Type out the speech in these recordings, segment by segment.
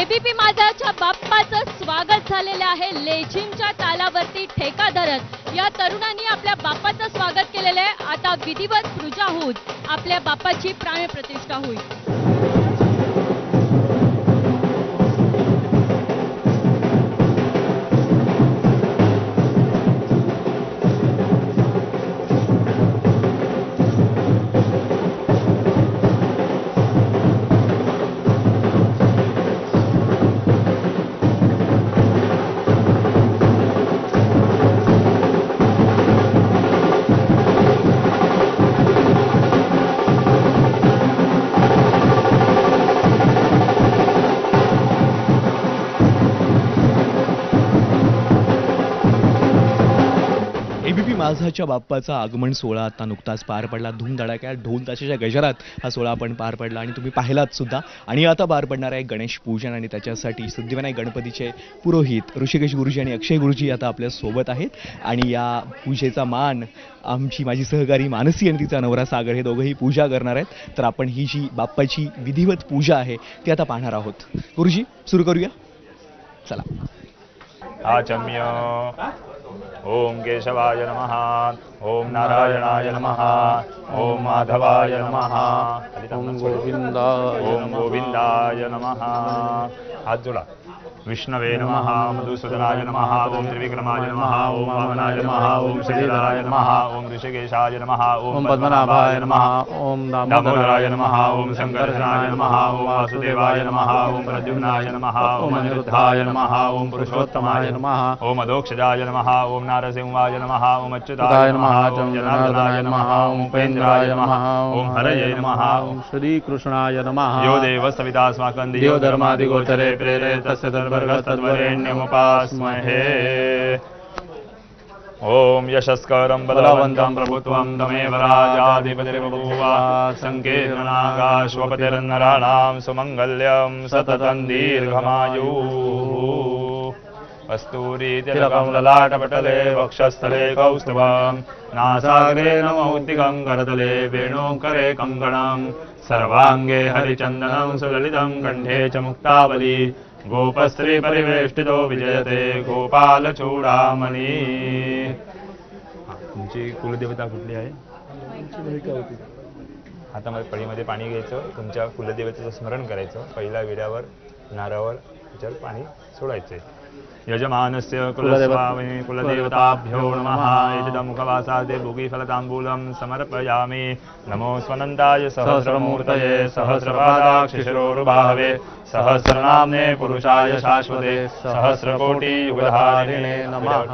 ABP माझाच्या बाप्पाचं स्वागत झालेलं आहे. लेझिमच्या तालावरती ठेका धरत या तरुणांनी आपल्या बाप्पाचं स्वागत केलेलं आहे. आता विधिवत पूजा होऊन आपल्या बाप्पाची प्राणप्रतिष्ठा होईल. एबीपी माझाच्या बाप्पाचा आगमन सोहळा आता नुकताच पार पडला. धूमधडाक्यात ढोल ताशाच्या गजरात हा सोहळा आपण पार पडला आणि तुम्ही पाहिलात सुद्धा. आणि आता पार पडणार आहे गणेश पूजन आणि त्याच्यासाठी सिद्धिविनायक गणपतीचे पुरोहित ऋषिकेश गुरुजी आणि अक्षय गुरुजी आता आपल्या सोबत आहेत. आणि या पूजेचा मान माझी सहकारी मानसी आणि तिचा नवरा सागर हे दोघंही पूजा करणार आहेत. तर आपण ही जी बाप्पाची विधिवत पूजा आहे ती आता पाहणार आहोत. गुरुजी सुरू करूया, चला. आचम्य ओम केशवाय नमः, ओम नारायणाय नमः, ओम माधवाय नमः, ओम गोविंदाय नमः. हात जोडा. विष्णवे नमः, मधुसूदनाय नमः, ओम त्रिविक्रमाय नमः, ओम वामनाय नमः, ओम श्रीधराय नमः, ओम ऋषिकेशाय नमः, ओम पद्मनाभाय नमः, ओम दामोदराय नमः, ओम शंकरजनाय नमः, ओम वासुदेवाय नमः, ओम प्रद्युम्नाय नमः, ओम अनिरुद्धाय नमः, ओम पुरुषोत्तमाय नमः, ओम अधोक्षजाय नमः, ओम नारसिंहाय नमः, ओम अच्युताय नमः, ओम जनार्दनाय नमः, ओम उपेन्द्राय नमः, ओम हरये नमः, ओम श्रीकृष्णाय नमः. यो देव सविता अस्माकं धियो धर्मादिगोचरे प्रेरयतस्य तद्वर्गस्तद्वरेण्यमुपास्महे. ओम यशस्करं बलवन्तं प्रभुत्वं तमेव राजाधिपतिर्बभूव. संकीर्तनागाश्वपतिर्नराणां सुमङ्गल्यं सततं दीर्घमायुः. कस्तूरी तिलकं ललाटपटले वक्षस्थले कौस्तुभं नासाग्रे नमौक्तिकं करतले वेणुकरे कङ्कणं सर्वाङ्गे हरिचन्दनं सुललितं कण्ठे च मुक्तावली. गोपस्त्री परिवेष्टितो विजयते गोपालचूडामणी. तुमची कुलदेवता कुठली आहे? हातामध्ये पळीमध्ये पाणी घ्यायचं, तुमच्या कुलदेवतेचं स्मरण करायचं. पहिल्या विड्यावर नारळावर त्याच्यावर पाणी सोडायचे. यजमानस्य कुलस्वामिने कुलदेवताभ्यो नमः. एतदमुखवासादे भुगिफलताम्बूलं समर्पयामि. नमो स्वनन्ताय सहस्रमूर्तये सहस्रपादाक्षिशिरोरुबाहवे सहस्रनाम्ने पुरुषाय शाश्वते सहस्रकोटियुगधारिणे नमः.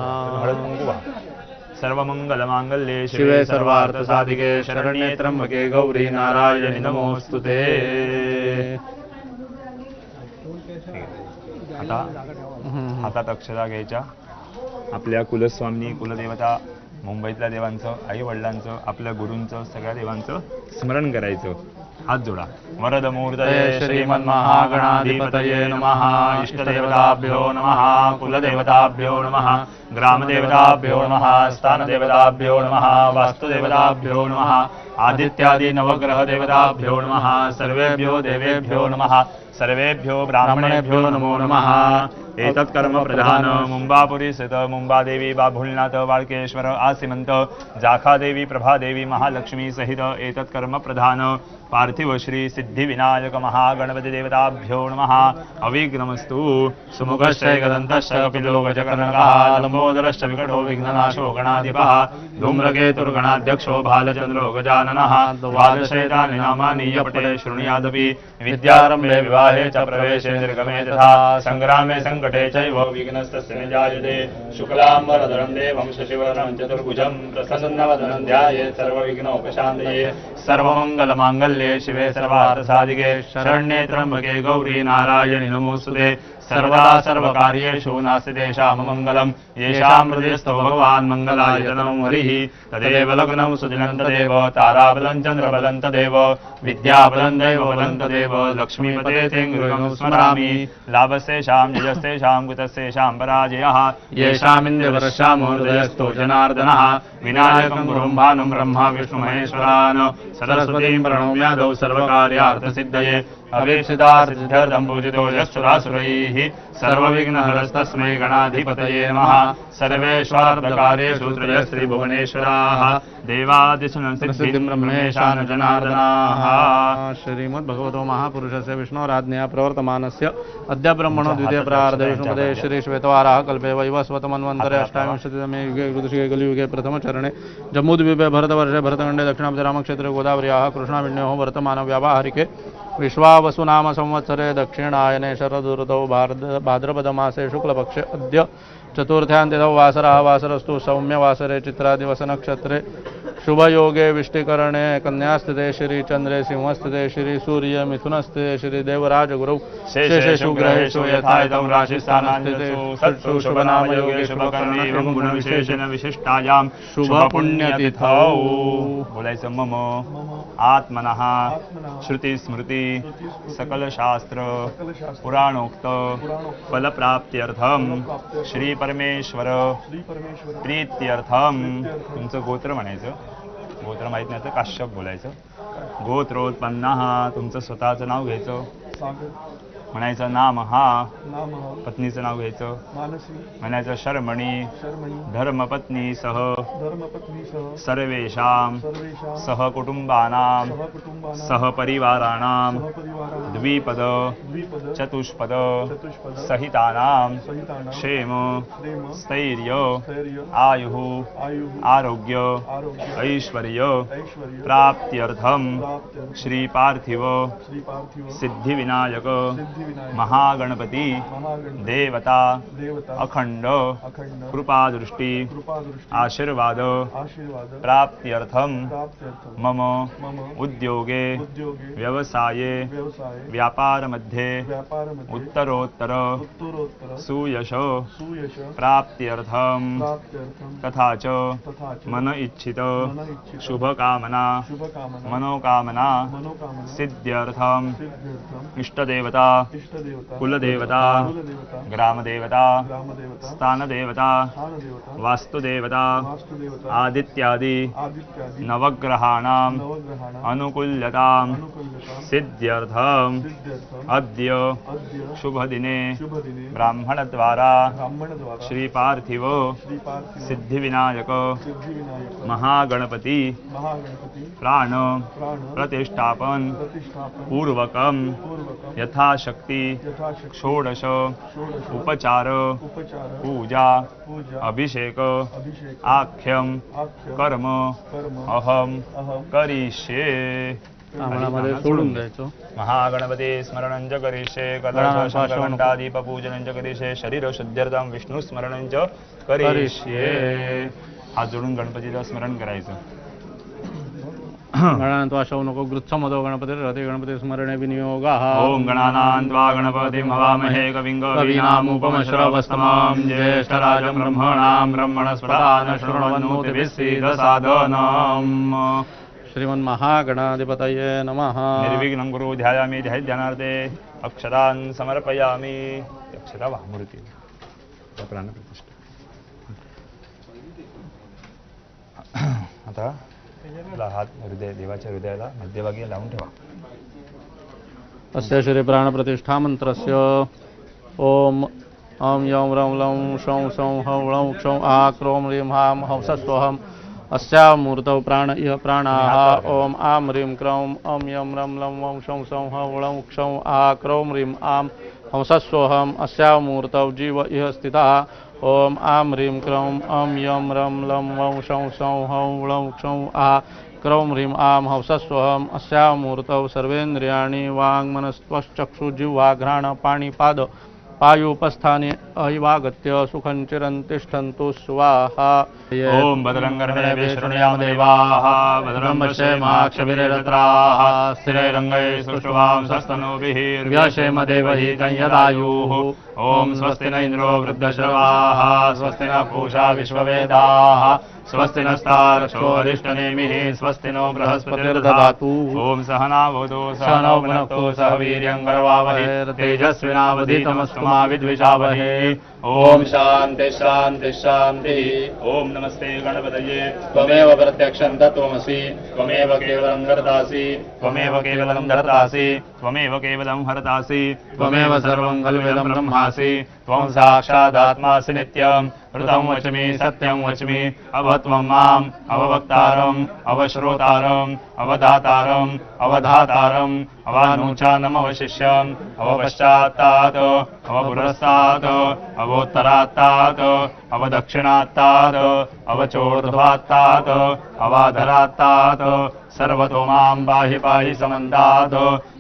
सर्वमङ्गलमाङ्गल्ये शिवे सर्वार्थसाधिके शरण्ये त्र्यम्बके गौरी नारायणि नमोऽस्तुते. आता हातात अक्षता घ्यायच्या. आपल्या कुलस्वामी कुलदेवता मुंबईतल्या देवांचं, आई वडिलांचं, आपल्या गुरूंचं, सगळ्या देवांचं स्मरण करायचं. हात जोडा. वरदमूर्तये श्रीमन्महागणाधिपतये नमः. इष्टदेवताभ्यो नमः, कुलदेवताभ्यो नमः, ग्रामदेवताभ्यो नमः, स्थानदेवताभ्यो नमः, वास्तुदेवताभ्यो नमः, आदित्यादि नवग्रह देवताभ्यो नमः. सर्वेभ्यो देवेभ्यो नमः. सर्वेभ्यो ब्राह्मणेभ्यो नमो नमः. एतत् कर्म प्रधान मुंबापुरी स्थित मुंबादेवी बाभुलनाथ वाळकेश्वर आसिमंत जाखादेवी प्रभादेवी महालक्ष्मी सहित एतत् कर्म प्रधान पार्थिव श्री सिद्धिविनायक महागणपति देवताभ्यो नमः. अविघ्नमस्तु. सुमुखश्च एकदन्तश्च कपिलो गजकर्णकः लम्बोदरश्च विकटो विघ्ननाशो गणाधिपः धूम्रकेतुर्गणाध्यक्षो भालचन्द्रो गजाननः. द्वादशैतानि नामानि यपटे शृणुयादपि विद्यारम्भे विवाहे च प्रवेशे निर्गमे तथा संग्रामे संकटे चैव विघ्नस्तस्य निजायते. शुक्लाम्बरधरं देवं शशिवर्णं चतुर्भुजं प्रसन्नवदनं ध्यायेत् सर्वविघ्नोपशान्तये. सर्वमङ्गलमाङ्गल्ये शिवे सर्वार्थसाधिके शरण्ये त्र्यम्बके गौरी नारायणि नमोऽस्तुते. सर्वदा सर्वकार्येषु नास्ति तेषां मङ्गलं. येषां हृदयस्थो भगवान् मङ्गलायतनं हरिः तदेव लग्नं सुदिनं तदेव ताराबलं चन्द्रबलं तदेव विद्याबलं दैवबलं तदेव लक्ष्मीपते ते गृहं स्मरामि. लाभस्तेषां जयस्तेषां कुतस्तेषां पराजयः. येषामिन्द्रवरश्यामो हृदयस्थो जनार्दनः. विनायकं गुरुं भानुं ब्रह्मा विष्णुमहेश्वरान् सरस्वतीं प्रणम्यादौ सर्वकार्यार्थसिद्धये. अभीप्सितासिद्ध्यर्थं पूजितो यश्चुरासुरैः सर्वविघ्नहरस्तस्मै गणाधिपतये नमः सर्वेष्वार्थकार्येषु त्रयस्त्रिभुवनेश्वराः देवादिशनसिद्धिं ब्रह्मेशान जनार्दनाः श्रीमद्भगवतो महापुरुषस्य विष्णोराज्ञया प्रवर्तमानस्य अद्य ब्रह्मणो द्वितीय प्रार्धे विष्णुपदे श्री श्वेतवाराः कल्पे वैवस्वतमन्वन्तरे अष्टाविंशतितमे युगे कृतयुगे कलियुगे प्रथमचरणे जम्बूद्वीपे भरतवर्षे भरतखण्डे दक्षिणाब्धे रामक्षेत्रे गोदावर्याः कृष्णाविण्योः वर्तमान व्यावहारिके विश्वावसुनाम संवत्सरे दक्षिणायने शरदृतौ भाद्रपदमासे शुक्लपक्षे अद्य चतुर्थ्यान्तिथौ वासरः वासरस्तु सौम्यवासरे चित्रादिवसनक्षत्रे शुभयोगे विष्टिकरणे कन्यास्थिते श्रीचन्द्रे सिंहस्थिते श्रीसूर्य मिथुनस्थिते श्रीदेवराजगुरौ शेषेषु ग्रहेषु यथायतं राशिस्थानास्थितेषु सत्सु शुभनामयोगे शुभकर्णे एवं गुणविशेषेण विशिष्टायां शुभपुण्यतिथौ बोलायचं मम आत्मनः श्रुतिस्मृती सकलशास्त्र पुराणोक्त फलप्राप्त्यर्थं श्रीपरमेश्वर प्रीत्यर्थं तुमचं गोत्र म्हणायचं गोत्र माहीत नाही तर काश्यप बोलायचं गोत्रोत्पन्नः तुमचं स्वतःचं नाव घ्यायचं म्हणायचं नाम हा पत्नीचं नाव घ्यायचं म्हणायचं शर्मणी धर्मपत्नी सह सर्वेषां सहकुटुंबानां सहपरिवाराणां द्विपद चतुष्पद सहितानां क्षेम स्थैर्य आयुः आरोग्य ऐश्वर्य प्राप्त्यर्थं श्रीपार्थिव सिद्धिविनायक महागणपती देवता अखंड कृपादृष्टी आशीर्वाद प्राप्त्यर्थं मम उद्योगे व्यवसाये व्यापारमध्ये उत्तरोत्तर सुयश प्राप्त्यर्थं तथा च मन इच्छित शुभकामना मनोकामना सिद्ध्यर्थं इष्टदेवता कुलदेवता ग्रामदेवता स्थानदेवता वास्तुदेवता आदित्यादि नवग्रहाणाम् अनुकूल्यतां सिद्ध्यर्थं अद्य शुभदिने ब्राह्मणद्वारा श्रीपार्थिव सिद्धिविनायक महागणपति प्राण प्रतिष्ठापन पूर्वकं यथाशक्ति षोडश उपचार पूजा अभिषेक आख्यम कर्म अहम करिष्ये आम्हालामध्ये सोडून द्यायचो महागणपती स्मरणं च करिष्ये कलशघंटादीपपूजनं च करिष्ये शरीर शुद्ध्यर्थं विष्णू स्मरणं च करिष्ये हात जोडून गणपतीचं स्मरण करायचं गणान्त्वा शौनको गृत्समदो गणपतिर्रते गणपति स्मरणे विनियोगः ओम गणानान्त्वा गणपतिं हवामहे कविं कवीनामुपमश्रवस्तमं ज्येष्ठराजं ब्रह्मणां ब्रह्मणस्पदान शृण्वन्नोतिभिः सीदसादनम् श्रीमन्महागणाधिपतये नमः निर्विघ्नं कुरु ध्यायामि ध्यानार्थे अक्षरान् समर्पयामि अक्षरा वामूर्ती प्राणप्रतिष्ठा आता हात हृदय देवाच्या हृदयाला मध्यभागी लावून ठेवा अस्य श्री प्राणप्रतिष्ठा मंत्रस्य ओम अं यं रं लं शं सं हं लं क्षं आ क्रों ह्रीं हां हंसस्वहम् अस्या मूर्तौ प्राण इह प्राणाः ओम आं ह्रीं क्रौं अं यं रं लं वं शं सं हं लं क्षं आ क्रों ह्रीं आं हंसस्वहम् अस्या मूर्तौ जीव इह स्थितः ओम आं ह्रीं क्रौं अं यं रं लं वं शं सं हं लं क्षं आ क्रौं ह्रीं आं हंसस्वहम् अस्या मूर्तौ सर्वेन्द्रियाणि वाङ्मनस्त्वश्चक्षुजिह्वा घ्राण पाणिपाद पायुपस्थाने अहिवागत्य सुखं चिरं तिष्ठन्तु स्वाहा ओम भद्रं कर्णेभिः शृणुयाम देवाः भद्रं पश्येमाक्षभिर्यजत्राः स्थिरैरङ्गैः सुष्ठुवां स्वस्तनूभिः व्यशेम देवहितं यदायुः ओम स्वस्ति न इन्द्रो वृद्धश्रवाः स्वस्ति न पूषा विश्ववेदाः स्वस्ति नस्तार्क्ष्यो अरिष्टनेमिः स्वस्ति नो बृहस्पतिर्दधातु ओम सहना भवतु सहनौ भुनक्तु सह वीर्यं करवावहै तेजस्विनावधीतमस्तु मा विद्विषावहै ओम शान्ति शान्ति शान्तिः ओम नमस्ते गणपतये त्वमेव प्रत्यक्षं तत्त्वमसि त्वमेव केवलं कर्तासि त्वमेव केवलं धर्तासि त्वमेव केवलं हरतासि त्वमेव सर्वं खल्विदं ब्रह्मासि त्वं साक्षादात्मासि नित्यं ऋतं वच्मि सत्यं वच्मि अवत्वं माम् अववक्तारम् अवश्रोतारम् अवदातारम् अवधातारम् अवानूचानमवशिष्यम् अवपश्चात्तात् अवपुरस्तात् अवोत्तरात्तात् अवदक्षिणात्तात् अवचोर्ध्वात्तात् अवाधरात्तात् सर्वतो मां पाहि पाहि समन्तात्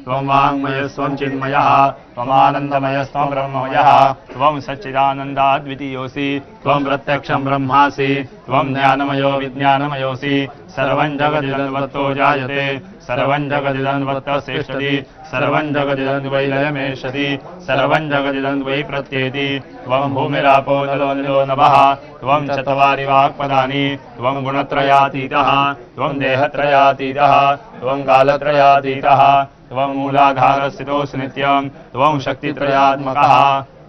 त्वं वाङ्मयस्त्वं चिन्मयः त्वमानन्दमयस्त्वं ब्रह्ममयः त्वं सच्चिदानन्दाद्वितीयोऽसि त्वं प्रत्यक्षं ब्रह्मासि त्वं ज्ञानमयो विज्ञानमयोऽसि सर्वं जगदिदन्वत्तो जायते सर्वं जगदिदन्वत्तः तिष्ठति सर्वं जगदिदन्वै लयमेष्यति सर्वं जगदिदन्वै प्रत्येति त्वं भूमिरापो नलो निलो नभः त्वं चत्वारि वाक्पदानि त्वं गुणत्रयातीतः त्वं देहत्रयातीतः त्वं कालत्रयातीतः त्वं मूलाधारस्थितोऽसि नित्यं त्वं शक्तित्रयात्मकः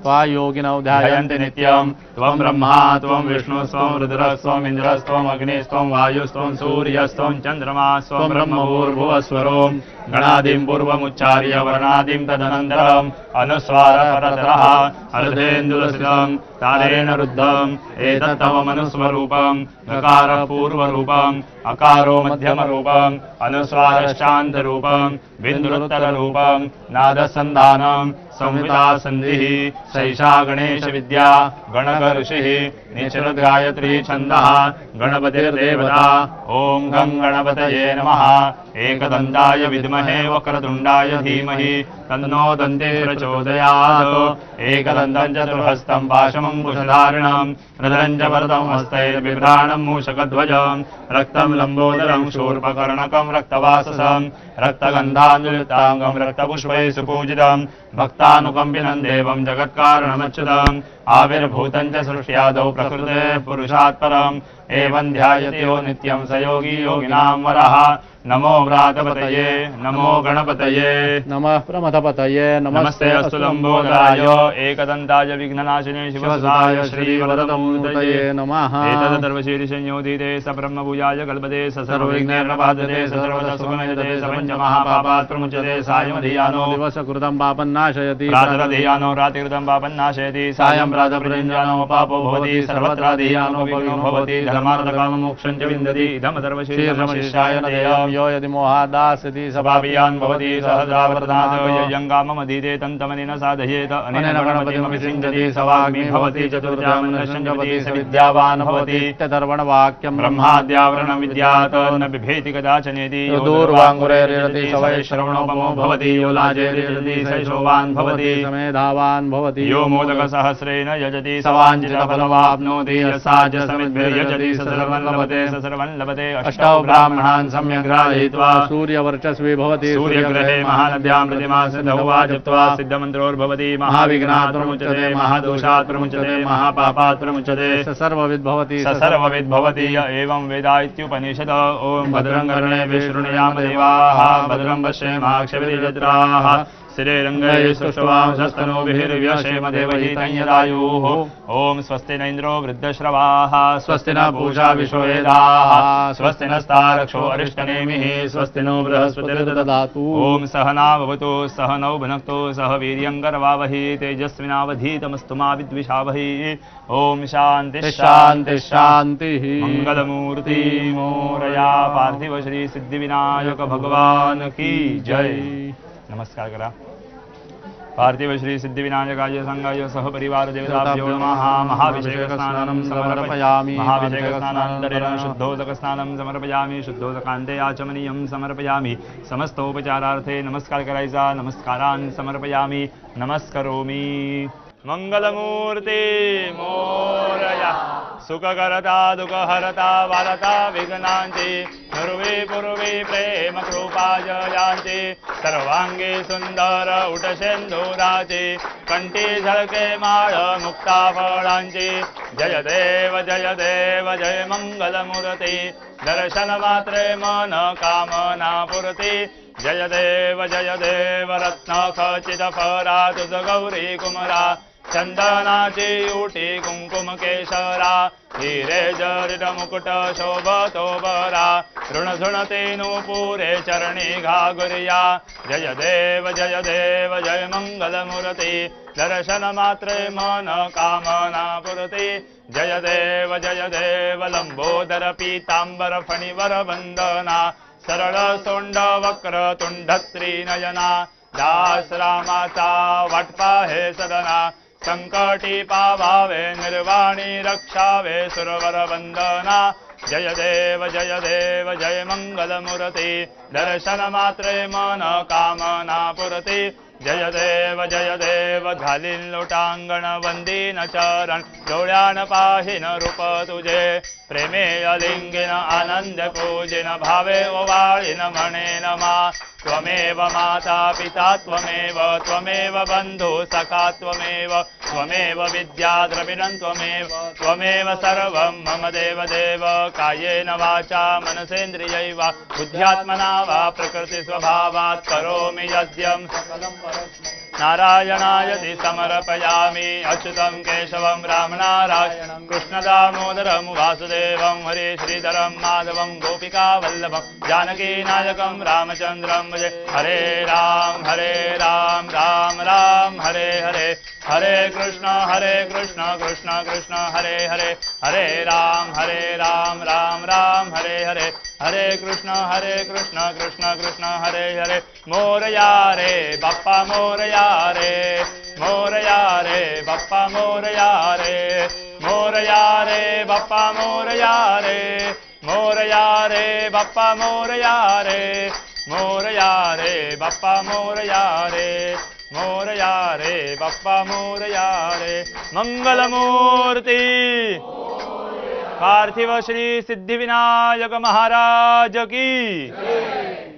त्वा योगिनौ ध्यायन्ति नित्यं त्वं ब्रह्मा त्वं विष्णुस्त्वं रुद्रस्त्वम् इन्द्रस्त्वम् अग्निस्त्वं वायुस्त्वं सूर्यस्त्वं चन्द्रमास्त्वं ब्रह्मभूर्भुवस्वरो गणादिं पूर्वमुच्चार्य वर्णादिं तदनन्तरम् अनुस्वारपरतरः अर्धेन्दुलसितं तारेण रुद्धम् एतत्तव मनुस्वरूपं गकारपूर्वरूपम् अकारो मध्यमरूपम् अनुस्वारश्चान्तरूपं बिन्दुरुत्तररूपं नादसन्धानं संहिता सन्धिः सैषा गणेश विद्या गणक ऋषिः निचरगायत्री छन्दः गणपतिर्देवता ॐ गं गणपतये नमः एकदन्ताय विद्महे वक्रतुण्डाय धीमहि तन्नो दन्ते प्रचोदयात् एकदन्तं चतुर्हस्तं पाशमङ्कुशधारिणं रदरं च वरदं हस्तैर्बिभ्राणं मूषकध्वजं रक्तं लम्बोदरं शूर्पकर्णकं रक्तवाससं रक्तगन्धाञ्जलिताङ्गं रक्तपुष्पैः सुपूजितं भक्तानुकम्पिनं देवं जगत्कारणमच्युतम् आविर्भूतं च सृष्ट्यादौ प्रकृतेः पुरुषात् परम् एवं ध्यायति यो नित्यं स योगी योगिनां वरः नमो व्रातपतये नमो गणपतये नमः प्रमथपतये नमस्ते अस्तु लम्बोदराय एकदन्ताय विघ्ननाशिने शिवसुताय श्रीवरदमूर्तये नमः एतदर्वशीर्षंयोदिते स ब्रह्मभूयाय कल्पते स सर्वविघ्नैर्नबाधते स सर्वदा सुखमेधते स पञ्चमहापापात् प्रमुच्यते सायमधियानो दिवसकृतं पापन्नाशयति प्रातरधियानो रातिकृतं पापन्नाशयति सायं प्रातःप्रतिञ्जानो पापो भवति सर्वत्राधियानो विघ्नो भवति धर्मार्थकाममोक्षं च विन्दति इदमधर्वशीर्षमशिष्याय नदेयम् यो यदि मोहादास्यति सभाभियान् भवति सहस्रावर्तनात् यज्ञाममधीते तन्तमनेन साधयेत अनेन गणपतिमपि सिञ्चति स वाग्मी भवति चतुर्जामनश्च जपति स विद्यावान् भवति इत्यधर्वणवाक्यं ब्रह्माद्यावरणं विद्यात् न बिभेति कदाचनेति यो दूर्वाङ्गुरैर्यजति स वै श्रवणोपमो भवति यो लाजैर्यजति स यशोवान् भवति स मेधावान् भवति यो मोदकसहस्रेण यजति स वाञ्छितफलमाप्नोति यस्साज्यसमिद्भिर्यजति स सर्वं लभते स सर्वं लभते अष्टौ ब्राह्मणान् सम्यग् ग्राहयित्वा सूर्यवर्चस्वी भवति सूर्यग्रहे महानद्यां प्रतिमा सिद्धौ वा जप्त्वा सिद्धमन्त्रोर्भवति महाविघ्नात् प्रमुच्यते महादोषात् प्रमुच्यते महापापात् प्रमुच्यते स सर्वविद् भवति स सर्वविद् भवति य एवं वेदा इत्युपनिषद ॐ भद्रं कर्णेभिः शृणुयाम देवाः भद्रं पश्येमाक्षभिर्यजत्राः श्रीरङ्गैः सुष्ठुवांसस्तनूभिर्व्यशेमदेवहितं यदायुः ॐ स्वस्ति न इन्द्रो वृद्धश्रवाः स्वस्ति न पूषा विश्ववेदाः स्वस्ति नस्तारक्षो अरिष्टनेमिः स्वस्ति नो बृहस्पतिर्दधातु ॐ सहना भवतु सहनौ भुनक्तु सह वीर्यं करवावहि तेजस्विनावधीतमस्तु मा विद्विषावहि ॐ शान्तिः शान्तिः शान्तिः मंगलमूर्ति मोरया पार्थिव श्री सिद्धिविनायक भगवान की जय। नमस्कार करा। पार्थिव श्री सिद्धिविनायकाय संघाय सह परिवार देवताभ्यो नमः। महाभिषेक स्नानं समर्पयामि। महाभिषेक स्नानानन्तरेण शुद्धोदक स्नानं समर्पयामि। शुद्धोदकान्ते आचमनीयं समर्पयामि। समस्तोपचारार्थे नमस्कार करायचा। नमस्कारान् समर्पयामि। नमस्करोमि। मंगलमूर्ति मोरया सुखकरता दुःखहरता वारता विघ्नान्ति पूर्वे पूर्वे प्रेम कृपा जयांति सर्वांगे सुंदर उटसेंदूराचे कंठी झळके माळ मुक्ता फळांची जय देव जय मंगलमूर्ती दर्शन मात्रे मन कामना पूर्ती जय देव रत्न खचित फरा तुझ गौरी कुमरा चंदनाची उटी कुंकुम केशरा हिरे जरित मुकुट शोभतो बरा ऋणझुणते नूपुरे चरणी घागुरिया जय देव जय मंगलमूर्ती दर्शन मात्रे मन कामना पुरती जय देव लंबोदर पीतांबर फणिवर वंदना सरळ सोंड वक्र तुंड त्रिनयना दास रामाचा वाटपा हे सदना संकटी पावावे निर्वाणी रक्षावे सुरवर वंदना जय देव जय मंगलमूर्ती दर्शन मात्रे मन कामना पुरती जय देव घालीन लोटांगण वंदीन चरण डोळ्यान पाहिन रूप तुझे प्रेमे अलिंगिन आनंद पूजिन भावे ओवाळीन म्हणेन मा त्वमेव माता पिता त्वमेव बंधु सखा त्वमेव विद्या द्रविणं त्वमेव सर्वं मम देव कायेन वाचा मनसेन्द्रियैव बुद्ध्यात्मना वा प्रकृति स्वभावात् करोमि यद्यं सकलं परस्मै नारायणायति समर्पयामि अच्युतं केशवं रामनारायणं कृष्णदामोदरं वासुदेवं हरे श्रीधरं माधवं गोपिकावल्लभं जानकीनायकं रामचन्द्रं भजे हरे राम राम राम हरे हरे हरे कृष्ण कृष्ण कृष्ण हरे हरे हरे राम राम राम हरे हरे हरे कृष्ण कृष्ण कृष्ण हरे हरे मोरया रे बाप्पा मोरया रे बाप्पा मोरया रे मोरया रे बाप्पा मोरया रे मोरया रे बाप्पा मोरया रे मोरया रे बाप्पा मोरया रे मोरया रे बाप्पा मोरया रे मंगलमूर्ती पार्थिव श्री सिद्धिविनायक महाराज की